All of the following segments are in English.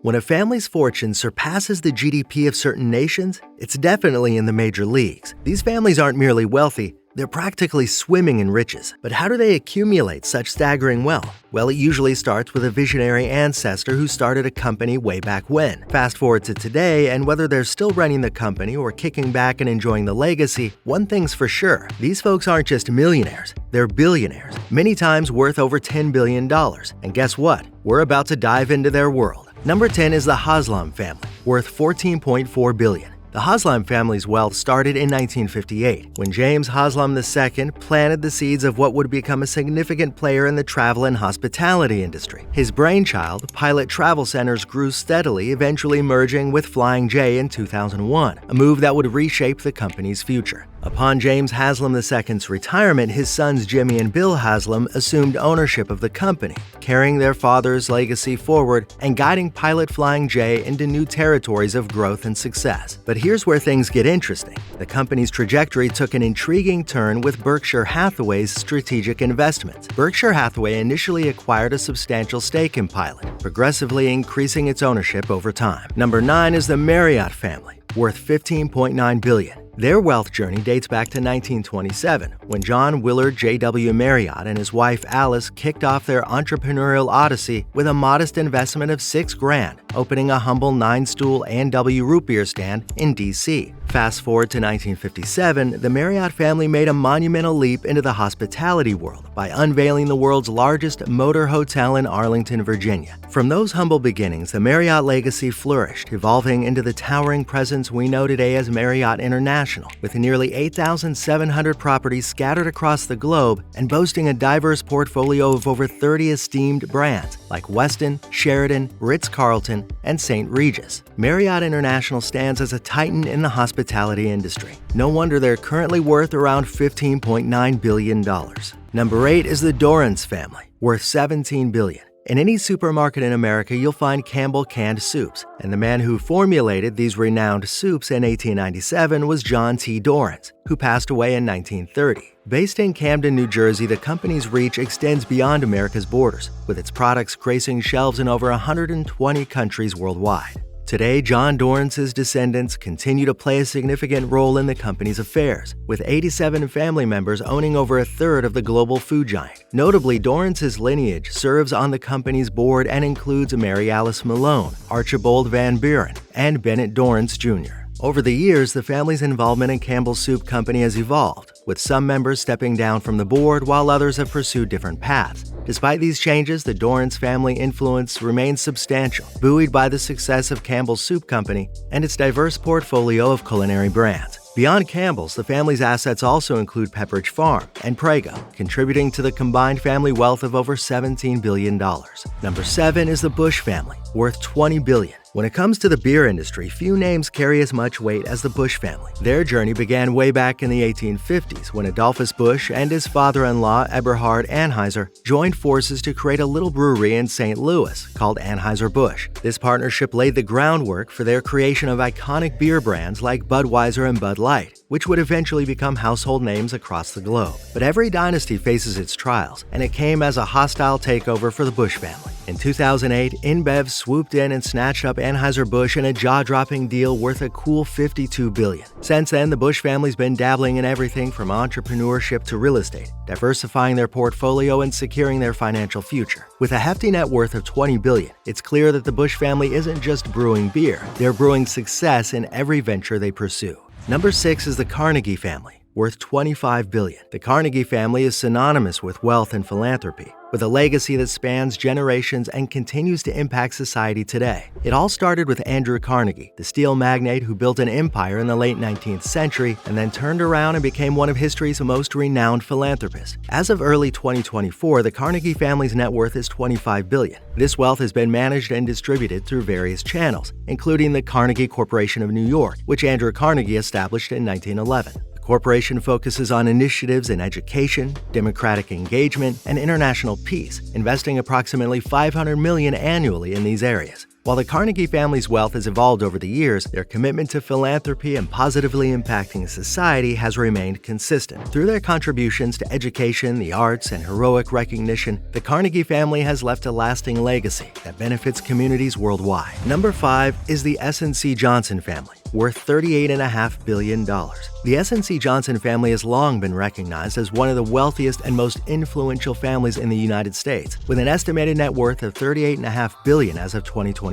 When a family's fortune surpasses the GDP of certain nations, it's definitely in the major leagues. These families aren't merely wealthy, they're practically swimming in riches. But how do they accumulate such staggering wealth? Well, it usually starts with a visionary ancestor who started a company way back when. Fast forward to today, and whether they're still running the company or kicking back and enjoying the legacy, one thing's for sure: these folks aren't just millionaires, they're billionaires, many times worth over $10 billion. And guess what? We're about to dive into their world. Number 10 is the Haslam family, worth $14.4 billion. The Haslam family's wealth started in 1958, when James Haslam II planted the seeds of what would become a significant player in the travel and hospitality industry. His brainchild, Pilot Travel Centers, grew steadily, eventually merging with Flying J in 2001, a move that would reshape the company's future. Upon James Haslam II's retirement, his sons Jimmy and Bill Haslam assumed ownership of the company, carrying their father's legacy forward and guiding Pilot Flying J into new territories of growth and success. But here's where things get interesting. The company's trajectory took an intriguing turn with Berkshire Hathaway's strategic investments. Berkshire Hathaway initially acquired a substantial stake in Pilot, progressively increasing its ownership over time. Number 9 is the Marriott family, worth $15.9 billion. Their wealth journey dates back to 1927, when John Willard J.W. Marriott and his wife Alice kicked off their entrepreneurial odyssey with a modest investment of $6,000, opening a humble 9-stool A&W root beer stand in D.C. Fast forward to 1957, the Marriott family made a monumental leap into the hospitality world by unveiling the world's largest motor hotel in Arlington, Virginia. From those humble beginnings, the Marriott legacy flourished, evolving into the towering presence we know today as Marriott International, with nearly 8,700 properties scattered across the globe and boasting a diverse portfolio of over 30 esteemed brands like Westin, Sheraton, Ritz-Carlton, and St. Regis. Marriott International stands as a titan in the hospitality industry. No wonder they're currently worth around $15.9 billion. Number 8 is the Dorrance family, worth $17 billion. In any supermarket in America, you'll find Campbell canned soups, and the man who formulated these renowned soups in 1897 was John T. Dorrance, who passed away in 1930. Based in Camden, New Jersey, the company's reach extends beyond America's borders, with its products gracing shelves in over 120 countries worldwide. Today, John Dorrance's descendants continue to play a significant role in the company's affairs, with 87 family members owning over a third of the global food giant. Notably, Dorrance's lineage serves on the company's board and includes Mary Alice Malone, Archibald Van Buren, and Bennett Dorrance Jr. Over the years, the family's involvement in Campbell's Soup Company has evolved, with some members stepping down from the board while others have pursued different paths. Despite these changes, the Dorrance family influence remains substantial, buoyed by the success of Campbell's Soup Company and its diverse portfolio of culinary brands. Beyond Campbell's, the family's assets also include Pepperidge Farm and Prego, contributing to the combined family wealth of over $17 billion. Number 7 is the Bush family, worth $20 billion. When it comes to the beer industry, few names carry as much weight as the Bush family. Their journey began way back in the 1850s when Adolphus Busch and his father-in-law Eberhard Anheuser joined forces to create a little brewery in St. Louis called Anheuser-Busch. This partnership laid the groundwork for their creation of iconic beer brands like Budweiser and Bud Light, which would eventually become household names across the globe. But every dynasty faces its trials, and it came as a hostile takeover for the Busch family. In 2008, InBev swooped in and snatched up Anheuser-Busch in a jaw-dropping deal worth a cool $52 billion. Since then, the Busch family's been dabbling in everything from entrepreneurship to real estate, diversifying their portfolio and securing their financial future. With a hefty net worth of $20 billion, it's clear that the Busch family isn't just brewing beer, they're brewing success in every venture they pursue. Number 6 is the Carnegie family, worth $25 billion. The Carnegie family is synonymous with wealth and philanthropy, with a legacy that spans generations and continues to impact society today. It all started with Andrew Carnegie, the steel magnate who built an empire in the late 19th century and then turned around and became one of history's most renowned philanthropists. As of early 2024, the Carnegie family's net worth is $25 billion. This wealth has been managed and distributed through various channels, including the Carnegie Corporation of New York, which Andrew Carnegie established in 1911. The corporation focuses on initiatives in education, democratic engagement, and international peace, investing approximately $500 million annually in these areas. While the Carnegie family's wealth has evolved over the years, their commitment to philanthropy and positively impacting society has remained consistent. Through their contributions to education, the arts, and heroic recognition, the Carnegie family has left a lasting legacy that benefits communities worldwide. Number 5 is the S&C Johnson family, worth $38.5 billion. The S&C Johnson family has long been recognized as one of the wealthiest and most influential families in the United States, with an estimated net worth of $38.5 billion as of 2024.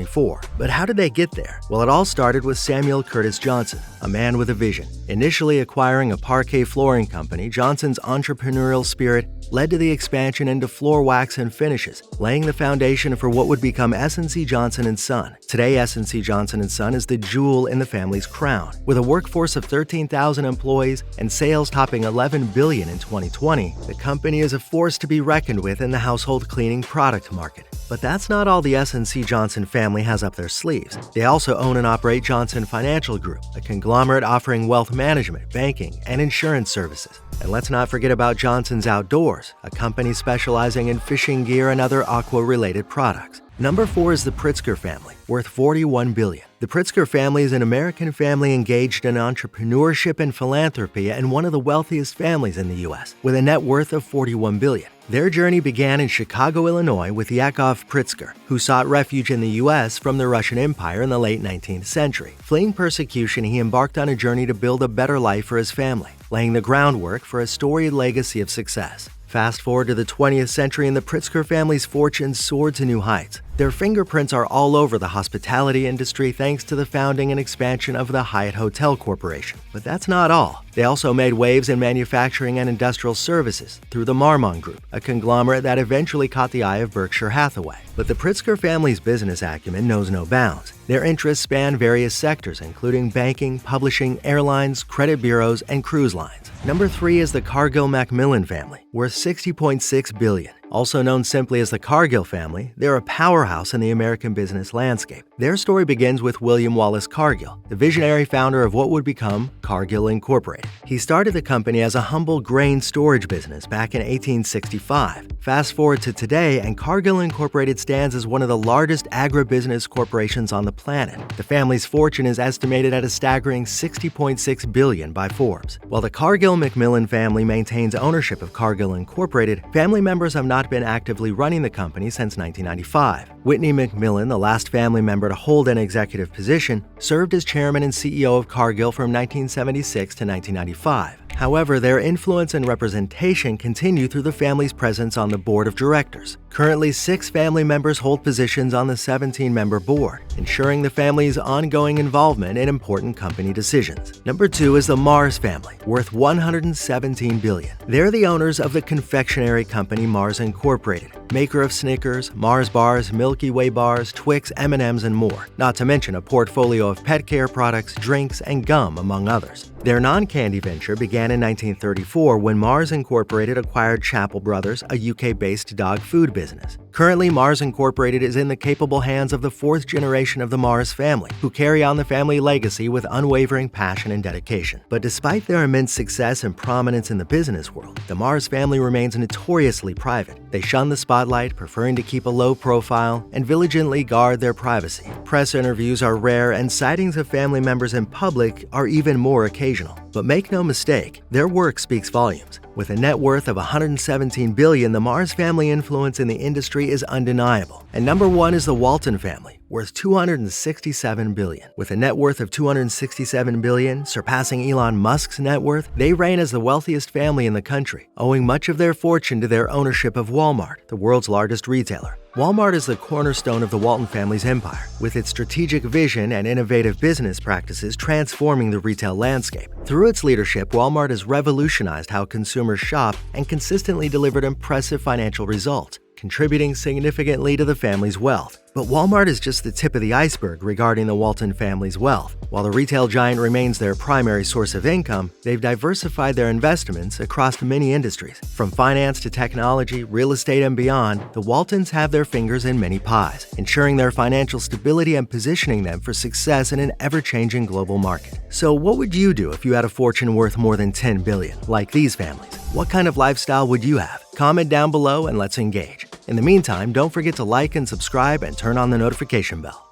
But how did they get there? Well, it all started with Samuel Curtis Johnson, a man with a vision. Initially acquiring a parquet flooring company, Johnson's entrepreneurial spirit led to the expansion into floor wax and finishes, laying the foundation for what would become S&C Johnson & Son. Today, S&C Johnson & Son is the jewel in the family's crown. With a workforce of 13,000 employees and sales topping $11 billion in 2020, the company is a force to be reckoned with in the household cleaning product market. But that's not all the S&C Johnson family has up their sleeves. They also own and operate Johnson Financial Group, a conglomerate offering wealth management, banking, and insurance services. And let's not forget about Johnson's Outdoors, a company specializing in fishing gear and other aqua-related products. Number 4 is the Pritzker family, worth $41 billion. The Pritzker family is an American family engaged in entrepreneurship and philanthropy and one of the wealthiest families in the U.S., with a net worth of $41 billion. Their journey began in Chicago, Illinois, with Yakov Pritzker, who sought refuge in the U.S. from the Russian Empire in the late 19th century. Fleeing persecution, he embarked on a journey to build a better life for his family, laying the groundwork for a storied legacy of success. Fast forward to the 20th century and the Pritzker family's fortunes soared to new heights. Their fingerprints are all over the hospitality industry thanks to the founding and expansion of the Hyatt Hotel Corporation. But that's not all. They also made waves in manufacturing and industrial services through the Marmon Group, a conglomerate that eventually caught the eye of Berkshire Hathaway. But the Pritzker family's business acumen knows no bounds. Their interests span various sectors, including banking, publishing, airlines, credit bureaus, and cruise lines. Number 3 is the Cargill-Macmillan family, worth $60.6 billion. Also known simply as the Cargill family, they're a powerhouse in the American business landscape. Their story begins with William Wallace Cargill, the visionary founder of what would become Cargill Incorporated. He started the company as a humble grain storage business back in 1865. Fast forward to today, and Cargill Incorporated stands as one of the largest agribusiness corporations on the planet. The family's fortune is estimated at a staggering $60.6 billion by Forbes. While the Cargill-Macmillan family maintains ownership of Cargill Incorporated, family members have not been actively running the company since 1995. Whitney McMillan, the last family member to hold an executive position, served as chairman and CEO of Cargill from 1976 to 1995. However, their influence and representation continue through the family's presence on the board of directors. Currently, 6 family members hold positions on the 17-member board, ensuring the family's ongoing involvement in important company decisions. Number 2 is the Mars family, worth $117 billion. They're the owners of the confectionery company Mars Incorporated, maker of Snickers, Mars bars, Milky Way bars, Twix, M&Ms, and more, not to mention a portfolio of pet care products, drinks, and gum, among others. Their non-candy venture began in 1934 when Mars Incorporated acquired Chappell Brothers, a UK-based dog food business. Currently, Mars Incorporated is in the capable hands of the 4th generation of the Mars family, who carry on the family legacy with unwavering passion and dedication. But despite their immense success and prominence in the business world, the Mars family remains notoriously private. They shun the spotlight, preferring to keep a low profile, and vigilantly guard their privacy. Press interviews are rare, and sightings of family members in public are even more occasional. But make no mistake, their work speaks volumes. With a net worth of $117 billion, the Mars family influence in the industry is undeniable. And number 1 is the Walton family, worth $267 billion. With a net worth of $267 billion, surpassing Elon Musk's net worth, they reign as the wealthiest family in the country, owing much of their fortune to their ownership of Walmart, the world's largest retailer. Walmart is the cornerstone of the Walton family's empire, with its strategic vision and innovative business practices transforming the retail landscape. Through its leadership, Walmart has revolutionized how consumers shop and consistently delivered impressive financial results, contributing significantly to the family's wealth. But Walmart is just the tip of the iceberg regarding the Walton family's wealth. While the retail giant remains their primary source of income, they've diversified their investments across many industries. From finance to technology, real estate, and beyond, the Waltons have their fingers in many pies, ensuring their financial stability and positioning them for success in an ever-changing global market. So what would you do if you had a fortune worth more than $10 billion, like these families? What kind of lifestyle would you have? Comment down below and let's engage. In the meantime, don't forget to like and subscribe and turn on the notification bell.